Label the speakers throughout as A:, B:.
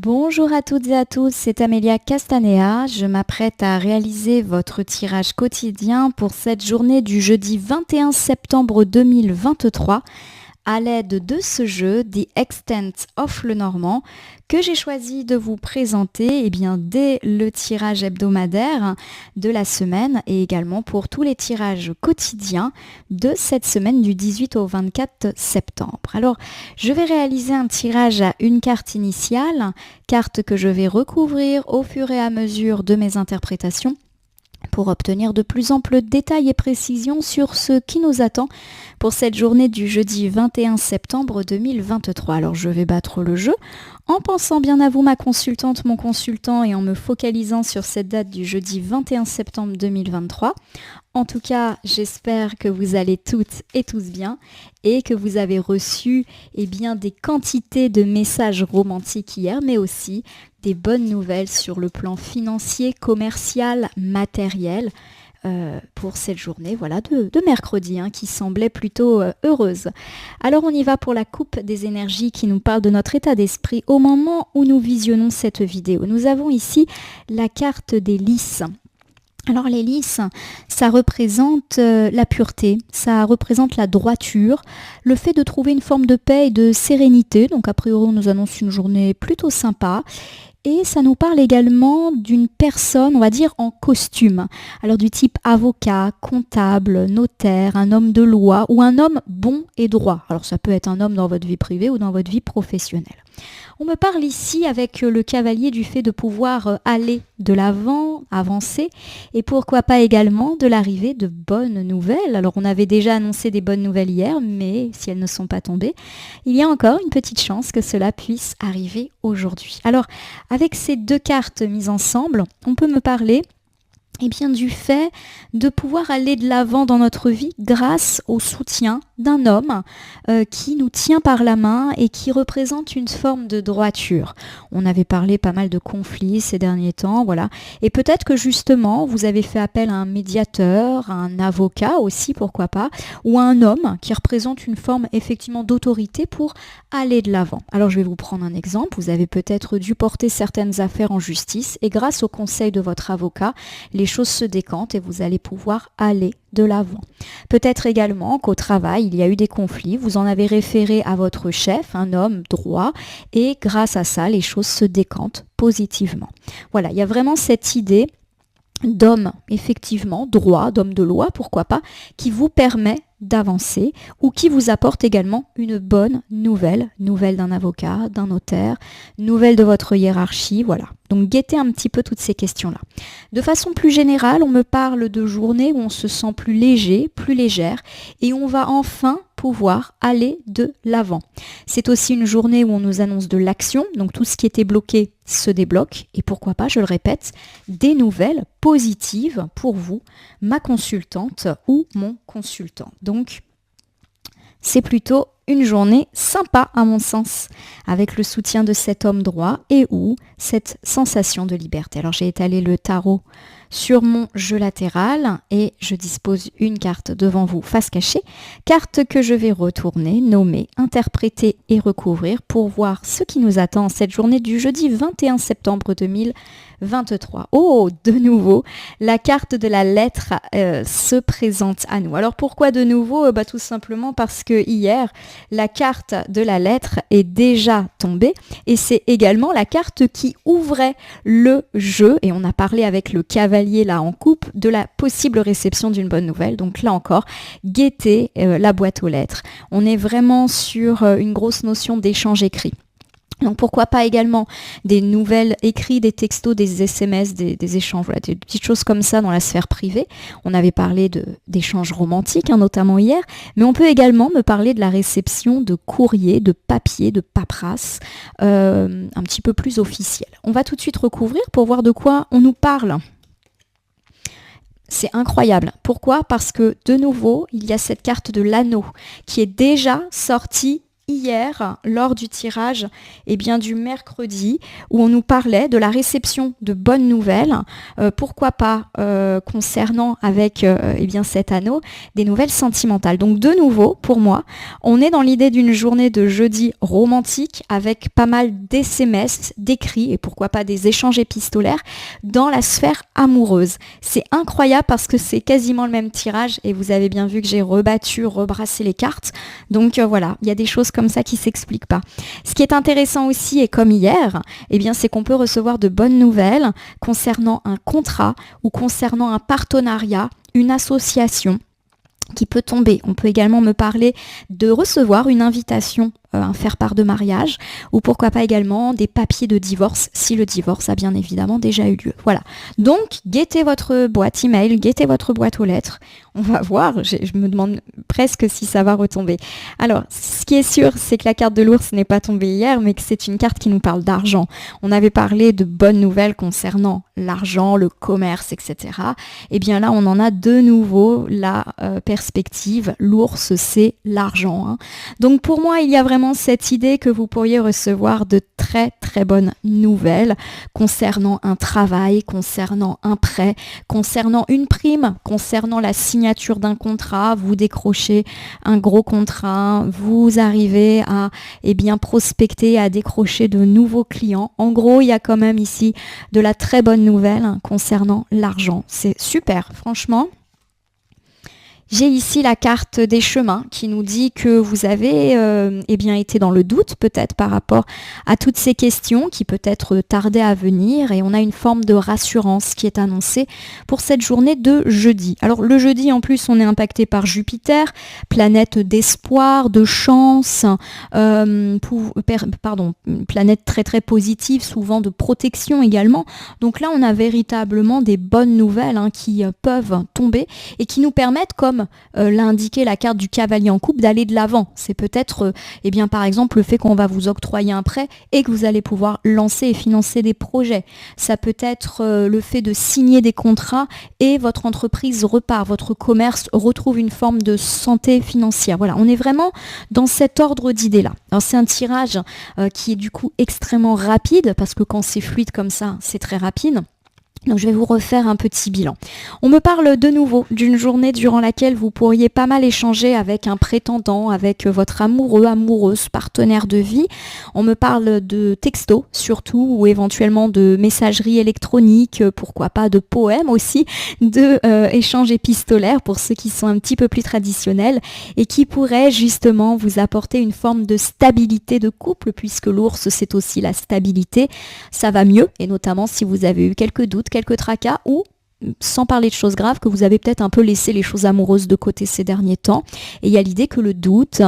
A: Bonjour à toutes et à tous, c'est Amélia Castanea. Je m'apprête à réaliser votre tirage quotidien pour cette journée du jeudi 21 septembre 2023 à l'aide de ce jeu, The Extent of Lenormand, que j'ai choisi de vous présenter dès le tirage hebdomadaire de la semaine et également pour tous les tirages quotidiens de cette semaine du 18 au 24 septembre. Alors, je vais réaliser un tirage à une carte initiale, carte que je vais recouvrir au fur et à mesure de mes interprétations pour obtenir de plus amples détails et précisions sur ce qui nous attend pour cette journée du jeudi 21 septembre 2023. Alors je vais battre le jeu en pensant bien à vous, ma consultante, mon consultant, et en me focalisant sur cette date du jeudi 21 septembre 2023. En tout cas, j'espère que vous allez toutes et tous bien et que vous avez reçu des quantités de messages romantiques hier, mais aussi des bonnes nouvelles sur le plan financier, commercial, matériel pour cette journée de mercredi qui semblait plutôt heureuse. Alors on y va pour la coupe des énergies qui nous parle de notre état d'esprit au moment où nous visionnons cette vidéo. Nous avons ici la carte des lys. Alors les lys, ça représente la pureté, ça représente la droiture, le fait de trouver une forme de paix et de sérénité. Donc a priori on nous annonce une journée plutôt sympa. Et ça nous parle également d'une personne, on va dire, en costume. Alors du type avocat, comptable, notaire, un homme de loi ou un homme bon et droit. Alors ça peut être un homme dans votre vie privée ou dans votre vie professionnelle. On me parle ici avec le cavalier du fait de pouvoir aller de l'avant, avancer, et pourquoi pas également de l'arrivée de bonnes nouvelles. Alors on avait déjà annoncé des bonnes nouvelles hier, mais si elles ne sont pas tombées, il y a encore une petite chance que cela puisse arriver aujourd'hui. Alors avec ces deux cartes mises ensemble, on peut me parler du fait de pouvoir aller de l'avant dans notre vie grâce au soutien d'un homme qui nous tient par la main et qui représente une forme de droiture. On avait parlé pas mal de conflits ces derniers temps, voilà. Et peut-être que justement, vous avez fait appel à un médiateur, à un avocat aussi, pourquoi pas, ou à un homme qui représente une forme effectivement d'autorité pour aller de l'avant. Alors je vais vous prendre un exemple. Vous avez peut-être dû porter certaines affaires en justice et grâce au conseil de votre avocat, les choses se décantent et vous allez pouvoir aller de l'avant. Peut-être également qu'au travail, il y a eu des conflits, vous en avez référé à votre chef, un homme droit, et grâce à ça, les choses se décantent positivement. Voilà, il y a vraiment cette idée d'homme effectivement droit, d'homme de loi, pourquoi pas, qui vous permet d'avancer ou qui vous apporte également une bonne nouvelle, nouvelle d'un avocat, d'un notaire, nouvelle de votre hiérarchie, voilà. Donc guettez un petit peu toutes ces questions-là. De façon plus générale, on me parle de journées où on se sent plus léger, plus légère et on va enfin pouvoir aller de l'avant. C'est aussi une journée où on nous annonce de l'action, donc tout ce qui était bloqué se débloque et pourquoi pas, je le répète, des nouvelles positives pour vous, ma consultante ou mon consultant. Donc, c'est plutôt une journée sympa à mon sens, avec le soutien de cet homme droit et ou cette sensation de liberté. Alors j'ai étalé le tarot sur mon jeu latéral et je dispose une carte devant vous face cachée, carte que je vais retourner, nommer, interpréter et recouvrir pour voir ce qui nous attend cette journée du jeudi 21 septembre 2023. Oh, de nouveau, la carte de la lettre se présente à nous. Alors pourquoi de nouveau ? Tout simplement parce que hier, la carte de la lettre est déjà tombée et c'est également la carte qui ouvrait le jeu et on a parlé avec le cavalier là en coupe de la possible réception d'une bonne nouvelle. Donc là encore, guettez la boîte aux lettres. On est vraiment sur une grosse notion d'échange écrit. Donc pourquoi pas également des nouvelles écrits, des textos, des SMS, des échanges, voilà, des petites choses comme ça dans la sphère privée. On avait parlé d'échanges romantiques, notamment hier, mais on peut également me parler de la réception de courriers, de papiers, de paperasse, un petit peu plus officiel. On va tout de suite recouvrir pour voir de quoi on nous parle. C'est incroyable. Pourquoi ? Parce que de nouveau, il y a cette carte de l'anneau qui est déjà sortie hier lors du tirage du mercredi où on nous parlait de la réception de bonnes nouvelles, pourquoi pas concernant avec cet anneau des nouvelles sentimentales. Donc de nouveau pour moi, on est dans l'idée d'une journée de jeudi romantique avec pas mal d'SMS, d'écrits et pourquoi pas des échanges épistolaires dans la sphère amoureuse. C'est incroyable parce que c'est quasiment le même tirage et vous avez bien vu que j'ai rebrassé les cartes. Donc voilà, il y a des choses comme ça qui s'expliquent pas. Ce qui est intéressant aussi, et comme hier, c'est qu'on peut recevoir de bonnes nouvelles concernant un contrat ou concernant un partenariat, une association qui peut tomber. On peut également me parler de recevoir une invitation un faire-part de mariage ou pourquoi pas également des papiers de divorce si le divorce a bien évidemment déjà eu lieu. Voilà. Donc, guettez votre boîte email, guettez votre boîte aux lettres. On va voir, je me demande presque si ça va retomber. Alors, ce qui est sûr, c'est que la carte de l'ours n'est pas tombée hier, mais que c'est une carte qui nous parle d'argent. On avait parlé de bonnes nouvelles concernant l'argent, le commerce, etc. Et bien là, on en a de nouveau la perspective. L'ours, c'est l'argent. Hein. Donc pour moi, il y a vraiment cette idée que vous pourriez recevoir de très très bonnes nouvelles concernant un travail, concernant un prêt, concernant une prime, concernant la signature d'un contrat. Vous décrochez un gros contrat, vous arrivez à prospecter, à décrocher de nouveaux clients. En gros, il y a quand même ici de la très bonne nouvelle concernant l'argent. C'est super, franchement. J'ai ici la carte des chemins qui nous dit que vous avez été dans le doute peut-être par rapport à toutes ces questions qui peut-être tardaient à venir et on a une forme de rassurance qui est annoncée pour cette journée de jeudi. Alors le jeudi en plus on est impacté par Jupiter, planète d'espoir, de chance, planète très très positive, souvent de protection également. Donc là on a véritablement des bonnes nouvelles qui peuvent tomber et qui nous permettent comme l'a indiqué la carte du cavalier en coupe, d'aller de l'avant. C'est peut-être par exemple le fait qu'on va vous octroyer un prêt et que vous allez pouvoir lancer et financer des projets. Ça peut être le fait de signer des contrats et votre entreprise repart, votre commerce retrouve une forme de santé financière. Voilà, on est vraiment dans cet ordre d'idées-là. Alors c'est un tirage qui est du coup extrêmement rapide parce que quand c'est fluide comme ça, c'est très rapide. Donc je vais vous refaire un petit bilan. On me parle de nouveau d'une journée durant laquelle vous pourriez pas mal échanger avec un prétendant, avec votre amoureux, amoureuse, partenaire de vie. On me parle de textos surtout ou éventuellement de messagerie électronique, pourquoi pas de poèmes aussi, de échanges épistolaires pour ceux qui sont un petit peu plus traditionnels et qui pourraient justement vous apporter une forme de stabilité de couple puisque l'ours c'est aussi la stabilité. Ça va mieux et notamment si vous avez eu quelques doutes, quelques tracas ou, sans parler de choses graves, que vous avez peut-être un peu laissé les choses amoureuses de côté ces derniers temps. Et il y a l'idée que le doute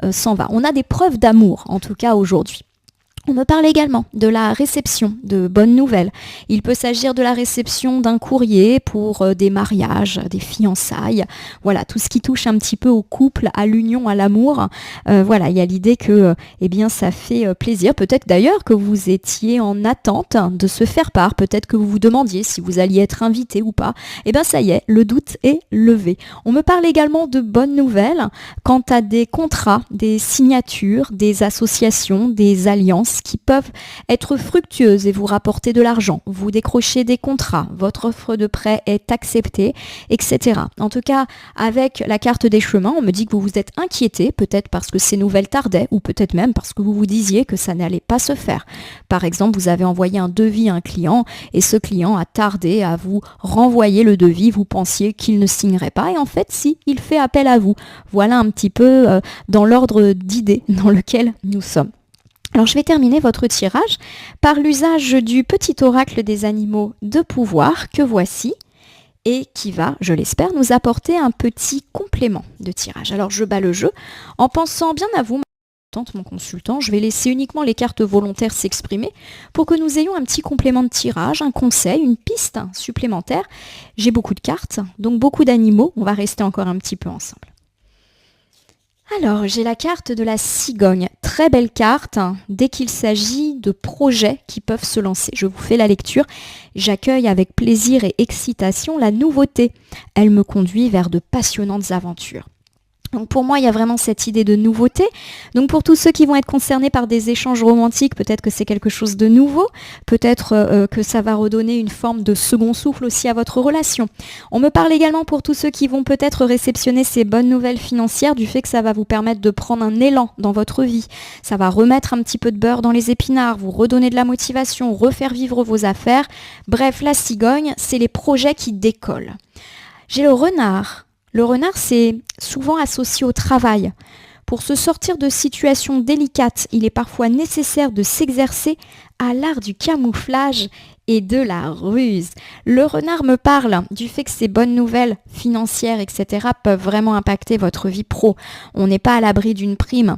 A: s'en va. On a des preuves d'amour, en tout cas aujourd'hui. On me parle également de la réception de bonnes nouvelles. Il peut s'agir de la réception d'un courrier pour des mariages, des fiançailles. Voilà, tout ce qui touche un petit peu au couple, à l'union, à l'amour. Voilà, il y a l'idée que ça fait plaisir. Peut-être d'ailleurs que vous étiez en attente de se faire part. Peut-être que vous vous demandiez si vous alliez être invité ou pas. Ça y est, le doute est levé. On me parle également de bonnes nouvelles quant à des contrats, des signatures, des associations, des alliances qui peuvent être fructueuses et vous rapporter de l'argent. Vous décrochez des contrats, votre offre de prêt est acceptée, etc. En tout cas, avec la carte des chemins, on me dit que vous vous êtes inquiété, peut-être parce que ces nouvelles tardaient, ou peut-être même parce que vous vous disiez que ça n'allait pas se faire. Par exemple, vous avez envoyé un devis à un client et ce client a tardé à vous renvoyer le devis, vous pensiez qu'il ne signerait pas et en fait, si, il fait appel à vous. Voilà un petit peu dans l'ordre d'idées dans lequel nous sommes. Alors je vais terminer votre tirage par l'usage du petit oracle des animaux de pouvoir que voici et qui va, je l'espère, nous apporter un petit complément de tirage. Alors je bats le jeu en pensant bien à vous, mon consultant, je vais laisser uniquement les cartes volontaires s'exprimer pour que nous ayons un petit complément de tirage, un conseil, une piste supplémentaire. J'ai beaucoup de cartes, donc beaucoup d'animaux, on va rester encore un petit peu ensemble. Alors, j'ai la carte de la cigogne. Très belle carte dès qu'il s'agit de projets qui peuvent se lancer. Je vous fais la lecture. J'accueille avec plaisir et excitation la nouveauté. Elle me conduit vers de passionnantes aventures. Donc pour moi, il y a vraiment cette idée de nouveauté. Donc pour tous ceux qui vont être concernés par des échanges romantiques, peut-être que c'est quelque chose de nouveau, peut-être que ça va redonner une forme de second souffle aussi à votre relation. On me parle également pour tous ceux qui vont peut-être réceptionner ces bonnes nouvelles financières du fait que ça va vous permettre de prendre un élan dans votre vie. Ça va remettre un petit peu de beurre dans les épinards, vous redonner de la motivation, refaire vivre vos affaires. Bref, la cigogne, c'est les projets qui décollent. J'ai le renard. Le renard, c'est souvent associé au travail. Pour se sortir de situations délicates, il est parfois nécessaire de s'exercer à l'art du camouflage et de la ruse. Le renard me parle du fait que ces bonnes nouvelles financières, etc., peuvent vraiment impacter votre vie pro. On n'est pas à l'abri d'une prime,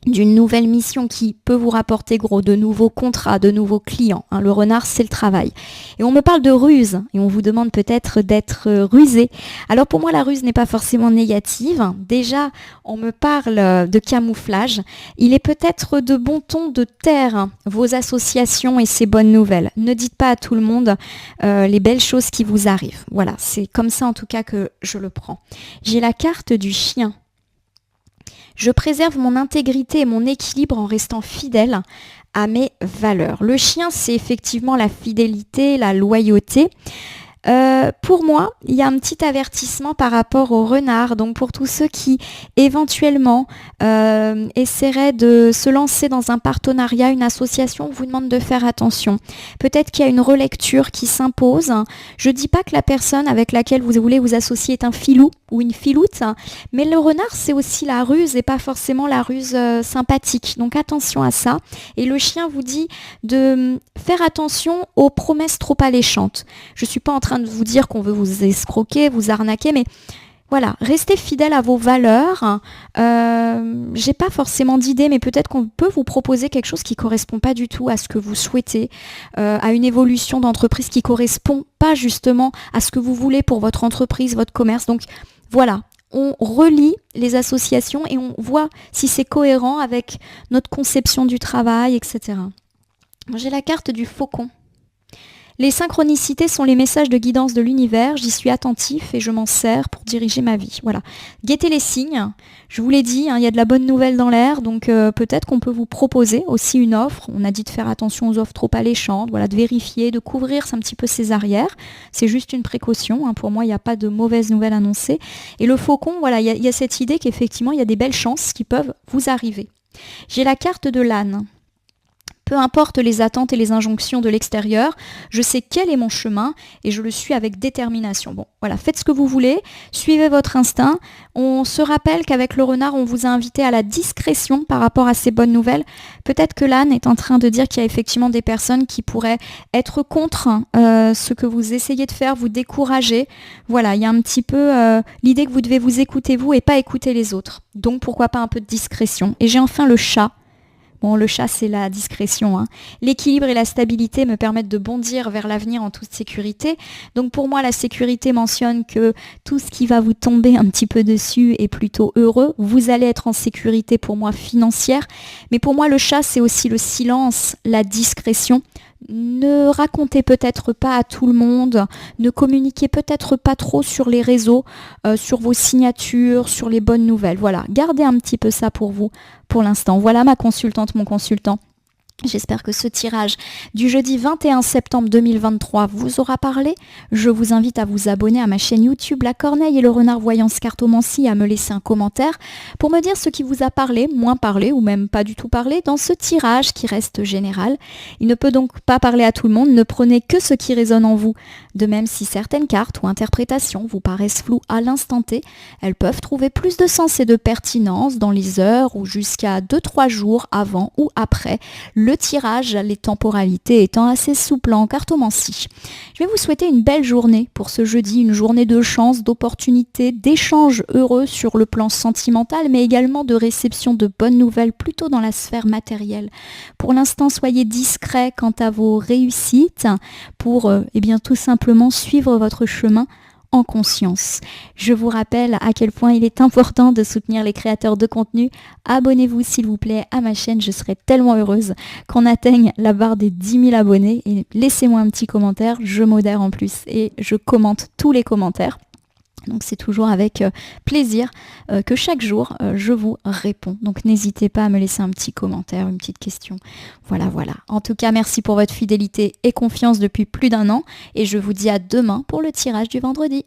A: d'une nouvelle mission qui peut vous rapporter gros, de nouveaux contrats, de nouveaux clients. Le renard, c'est le travail. Et on me parle de ruse, et on vous demande peut-être d'être rusé. Alors pour moi, la ruse n'est pas forcément négative. Déjà, on me parle de camouflage. Il est peut-être de bon ton de taire vos associations et ces bonnes nouvelles. Ne dites pas à tout le monde les belles choses qui vous arrivent. Voilà, c'est comme ça en tout cas que je le prends. J'ai la carte du chien. Je préserve mon intégrité et mon équilibre en restant fidèle à mes valeurs. Le chien, c'est effectivement la fidélité, la loyauté. Pour moi, il y a un petit avertissement par rapport au renard. Donc pour tous ceux qui éventuellement essaieraient de se lancer dans un partenariat, une association, on vous demande de faire attention. Peut-être qu'il y a une relecture qui s'impose. Je ne dis pas que la personne avec laquelle vous voulez vous associer est un filou ou une filoute, mais le renard, c'est aussi la ruse et pas forcément la ruse sympathique. Donc attention à ça. Et le chien vous dit de faire attention aux promesses trop alléchantes. Je ne suis pas en train de vous dire qu'on veut vous escroquer, vous arnaquer, mais voilà, restez fidèle à vos valeurs. J'ai pas forcément d'idée, mais peut-être qu'on peut vous proposer quelque chose qui correspond pas du tout à ce que vous souhaitez, à une évolution d'entreprise qui correspond pas justement à ce que vous voulez pour votre entreprise, votre commerce. Donc voilà, on relie les associations et on voit si c'est cohérent avec notre conception du travail, etc. J'ai la carte du faucon. Les synchronicités sont les messages de guidance de l'univers, j'y suis attentif et je m'en sers pour diriger ma vie. Voilà. Guettez les signes, je vous l'ai dit, il y a de la bonne nouvelle dans l'air, donc peut-être qu'on peut vous proposer aussi une offre. On a dit de faire attention aux offres trop alléchantes, voilà, de vérifier, de couvrir un petit peu ses arrières. C'est juste une précaution, pour moi il n'y a pas de mauvaises nouvelles annoncées. Et le faucon, voilà, il y a cette idée qu'effectivement il y a des belles chances qui peuvent vous arriver. J'ai la carte de l'âne. Peu importe les attentes et les injonctions de l'extérieur, je sais quel est mon chemin et je le suis avec détermination. Bon, voilà, faites ce que vous voulez, suivez votre instinct. On se rappelle qu'avec le renard, on vous a invité à la discrétion par rapport à ces bonnes nouvelles. Peut-être que l'âne est en train de dire qu'il y a effectivement des personnes qui pourraient être contre ce que vous essayez de faire, vous décourager. Voilà, il y a un petit peu l'idée que vous devez vous écouter vous et pas écouter les autres. Donc pourquoi pas un peu de discrétion. Et j'ai enfin le chat. Bon, le chat, c'est la discrétion. L'équilibre et la stabilité me permettent de bondir vers l'avenir en toute sécurité. Donc pour moi, la sécurité mentionne que tout ce qui va vous tomber un petit peu dessus est plutôt heureux. Vous allez être en sécurité pour moi financière. Mais pour moi, le chat, c'est aussi le silence, la discrétion. Ne racontez peut-être pas à tout le monde, ne communiquez peut-être pas trop sur les réseaux, sur vos signatures, sur les bonnes nouvelles. Voilà, gardez un petit peu ça pour vous pour l'instant. Voilà ma consultante, mon consultant. J'espère que ce tirage du jeudi 21 septembre 2023 vous aura parlé. Je vous invite à vous abonner à ma chaîne YouTube La Corneille et le Renard Voyance Cartomancie et à me laisser un commentaire pour me dire ce qui vous a parlé, moins parlé ou même pas du tout parlé dans ce tirage qui reste général. Il ne peut donc pas parler à tout le monde, ne prenez que ce qui résonne en vous. De même, si certaines cartes ou interprétations vous paraissent floues à l'instant T, elles peuvent trouver plus de sens et de pertinence dans les heures ou jusqu'à 2-3 jours avant ou après le tirage, les temporalités étant assez souples en cartomancie. Je vais vous souhaiter une belle journée pour ce jeudi, une journée de chance, d'opportunités, d'échanges heureux sur le plan sentimental, mais également de réception de bonnes nouvelles plutôt dans la sphère matérielle. Pour l'instant, soyez discrets quant à vos réussites pour tout simplement suivre votre chemin en conscience. Je vous rappelle à quel point il est important de soutenir les créateurs de contenu. Abonnez-vous s'il vous plaît à ma chaîne, je serai tellement heureuse qu'on atteigne la barre des 10 000 abonnés et laissez-moi un petit commentaire, je modère en plus et je commente tous les commentaires. Donc c'est toujours avec plaisir que chaque jour je vous réponds. Donc n'hésitez pas à me laisser un petit commentaire, une petite question. Voilà. En tout cas, merci pour votre fidélité et confiance depuis plus d'1 an et je vous dis à demain pour le tirage du vendredi.